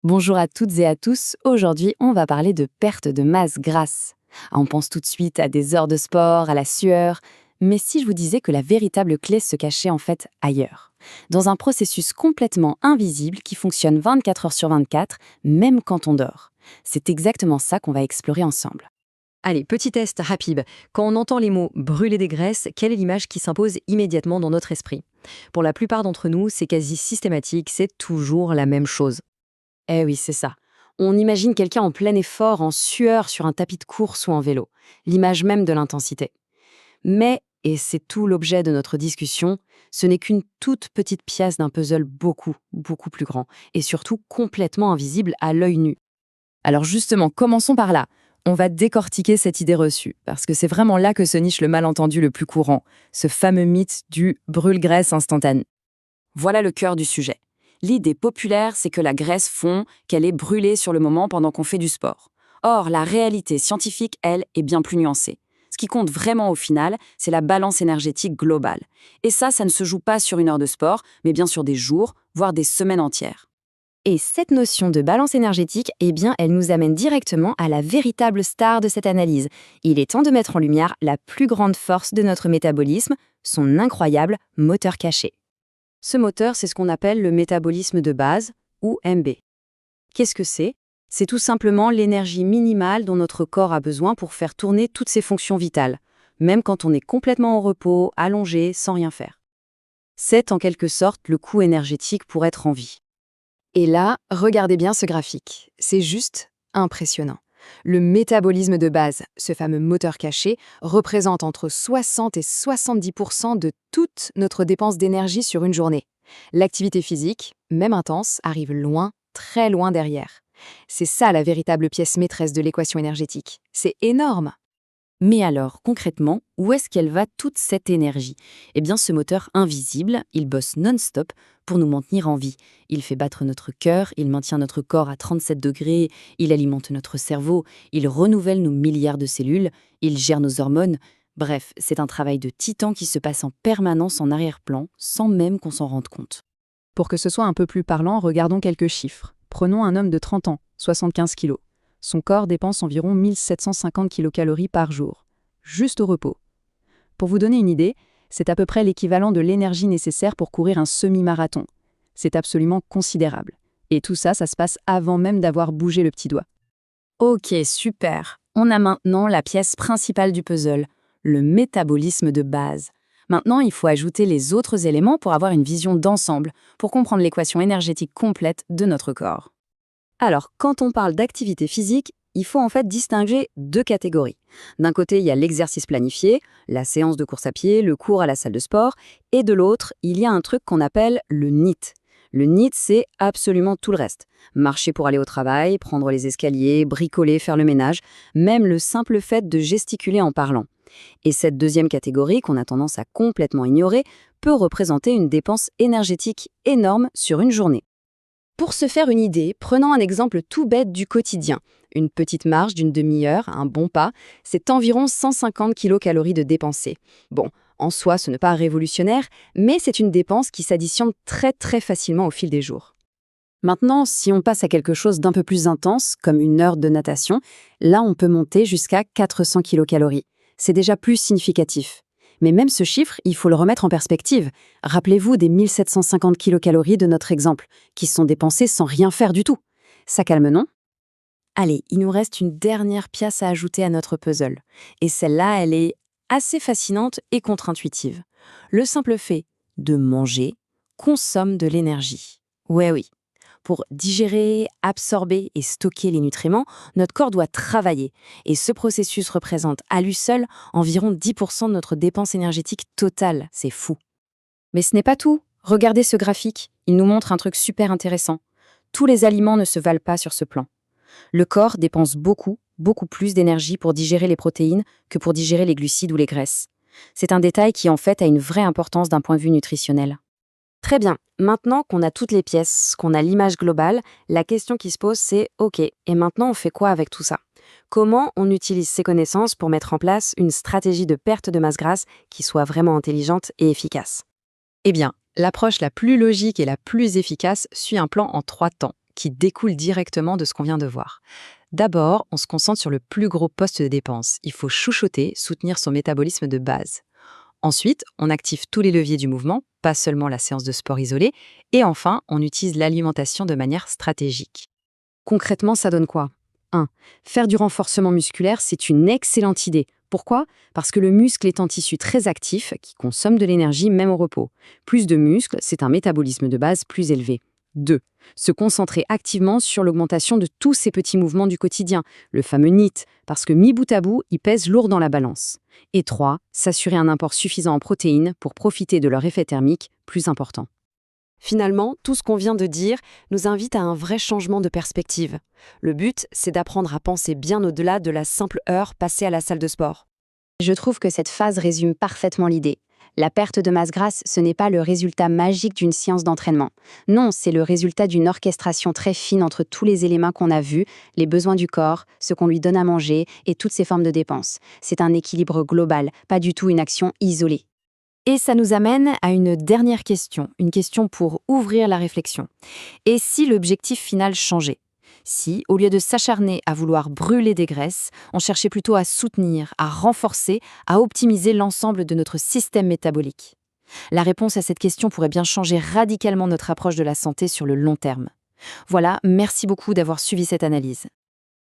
Bonjour à toutes et à tous, aujourd'hui on va parler de perte de masse grasse. On pense tout de suite à des heures de sport, à la sueur, mais si je vous disais que la véritable clé se cachait en fait ailleurs, dans un processus complètement invisible qui fonctionne 24 heures sur 24, même quand on dort. C'est exactement ça qu'on va explorer ensemble. Allez, petit test rapide. Quand on entend les mots brûler des graisses, quelle est l'image qui s'impose immédiatement dans notre esprit? Pour la plupart d'entre nous, c'est quasi systématique, c'est toujours la même chose. Eh oui, c'est ça. On imagine quelqu'un en plein effort, en sueur sur un tapis de course ou en vélo, l'image même de l'intensité. Mais, et c'est tout l'objet de notre discussion, ce n'est qu'une toute petite pièce d'un puzzle beaucoup, beaucoup plus grand, et surtout complètement invisible à l'œil nu. Alors justement, commençons par là. On va décortiquer cette idée reçue, parce que c'est vraiment là que se niche le malentendu le plus courant, ce fameux mythe du brûle-graisse instantané. Voilà le cœur du sujet. L'idée populaire, c'est que la graisse fond, qu'elle est brûlée sur le moment pendant qu'on fait du sport. Or, la réalité scientifique, elle, est bien plus nuancée. Ce qui compte vraiment au final, c'est la balance énergétique globale. Et ça ne se joue pas sur une heure de sport, mais bien sur des jours, voire des semaines entières. Et cette notion de balance énergétique, eh bien, elle nous amène directement à la véritable star de cette analyse. Il est temps de mettre en lumière la plus grande force de notre métabolisme, son incroyable moteur caché. Ce moteur, c'est ce qu'on appelle le métabolisme de base, ou MB. Qu'est-ce que c'est? C'est tout simplement l'énergie minimale dont notre corps a besoin pour faire tourner toutes ses fonctions vitales, même quand on est complètement au repos, allongé, sans rien faire. C'est en quelque sorte le coût énergétique pour être en vie. Et là, regardez bien ce graphique. C'est juste impressionnant. Le métabolisme de base, ce fameux moteur caché, représente entre 60 et 70% de toute notre dépense d'énergie sur une journée. L'activité physique, même intense, arrive loin, très loin derrière. C'est ça la véritable pièce maîtresse de l'équation énergétique. C'est énorme. Mais alors, concrètement, où est-ce qu'elle va toute cette énergie? Eh bien, ce moteur invisible, il bosse non-stop pour nous maintenir en vie. Il fait battre notre cœur, il maintient notre corps à 37 degrés, il alimente notre cerveau, il renouvelle nos milliards de cellules, il gère nos hormones. Bref, c'est un travail de titan qui se passe en permanence en arrière-plan, sans même qu'on s'en rende compte. Pour que ce soit un peu plus parlant, regardons quelques chiffres. Prenons un homme de 30 ans, 75 kilos. Son corps dépense environ 1750 kilocalories par jour, juste au repos. Pour vous donner une idée, c'est à peu près l'équivalent de l'énergie nécessaire pour courir un semi-marathon. C'est absolument considérable. Et tout ça, ça se passe avant même d'avoir bougé le petit doigt. Ok, super. On a maintenant la pièce principale du puzzle, le métabolisme de base. Maintenant, il faut ajouter les autres éléments pour avoir une vision d'ensemble, pour comprendre l'équation énergétique complète de notre corps. Alors, quand on parle d'activité physique, il faut en fait distinguer deux catégories. D'un côté, il y a l'exercice planifié, la séance de course à pied, le cours à la salle de sport, et de l'autre, il y a un truc qu'on appelle le NEAT. Le NEAT, c'est absolument tout le reste. Marcher pour aller au travail, prendre les escaliers, bricoler, faire le ménage, même le simple fait de gesticuler en parlant. Et cette deuxième catégorie, qu'on a tendance à complètement ignorer, peut représenter une dépense énergétique énorme sur une journée. Pour se faire une idée, prenons un exemple tout bête du quotidien. Une petite marche d'une demi-heure, un bon pas, c'est environ 150 kilocalories de dépensées. Bon, en soi, ce n'est pas révolutionnaire, mais c'est une dépense qui s'additionne très très facilement au fil des jours. Maintenant, si on passe à quelque chose d'un peu plus intense, comme une heure de natation, là on peut monter jusqu'à 400 kilocalories. C'est déjà plus significatif. Mais même ce chiffre, il faut le remettre en perspective. Rappelez-vous des 1750 kilocalories de notre exemple, qui sont dépensées sans rien faire du tout. Ça calme, non? Allez, il nous reste une dernière pièce à ajouter à notre puzzle. Et celle-là, elle est assez fascinante et contre-intuitive. Le simple fait de manger consomme de l'énergie. Ouais, oui. Pour digérer, absorber et stocker les nutriments, notre corps doit travailler. Et ce processus représente à lui seul environ 10% de notre dépense énergétique totale. C'est fou. Mais ce n'est pas tout. Regardez ce graphique. Il nous montre un truc super intéressant. Tous les aliments ne se valent pas sur ce plan. Le corps dépense beaucoup, beaucoup plus d'énergie pour digérer les protéines que pour digérer les glucides ou les graisses. C'est un détail qui en fait a une vraie importance d'un point de vue nutritionnel. Très bien, maintenant qu'on a toutes les pièces, qu'on a l'image globale, la question qui se pose c'est OK, et maintenant on fait quoi avec tout ça? Comment on utilise ces connaissances pour mettre en place une stratégie de perte de masse grasse qui soit vraiment intelligente et efficace? Eh bien, l'approche la plus logique et la plus efficace suit un plan en 3 temps. qui découlent directement de ce qu'on vient de voir. D'abord, on se concentre sur le plus gros poste de dépense. Il faut chouchouter, soutenir son métabolisme de base. Ensuite, on active tous les leviers du mouvement, pas seulement la séance de sport isolée. Et enfin, on utilise l'alimentation de manière stratégique. Concrètement, ça donne quoi? 1. Faire du renforcement musculaire, c'est une excellente idée. Pourquoi? Parce que le muscle est un tissu très actif qui consomme de l'énergie même au repos. Plus de muscles, c'est un métabolisme de base plus élevé. 2. Se concentrer activement sur l'augmentation de tous ces petits mouvements du quotidien, le fameux NEAT, parce que mis bout à bout, ils pèsent lourd dans la balance. Et 3. S'assurer un apport suffisant en protéines pour profiter de leur effet thermique plus important. Finalement, tout ce qu'on vient de dire nous invite à un vrai changement de perspective. Le but, c'est d'apprendre à penser bien au-delà de la simple heure passée à la salle de sport. Je trouve que cette phase résume parfaitement l'idée. La perte de masse grasse, ce n'est pas le résultat magique d'une séance d'entraînement. Non, c'est le résultat d'une orchestration très fine entre tous les éléments qu'on a vus, les besoins du corps, ce qu'on lui donne à manger et toutes ces formes de dépenses. C'est un équilibre global, pas du tout une action isolée. Et ça nous amène à une dernière question, une question pour ouvrir la réflexion. Et si l'objectif final changeait? Si, au lieu de s'acharner à vouloir brûler des graisses, on cherchait plutôt à soutenir, à renforcer, à optimiser l'ensemble de notre système métabolique? La réponse à cette question pourrait bien changer radicalement notre approche de la santé sur le long terme. Voilà, merci beaucoup d'avoir suivi cette analyse.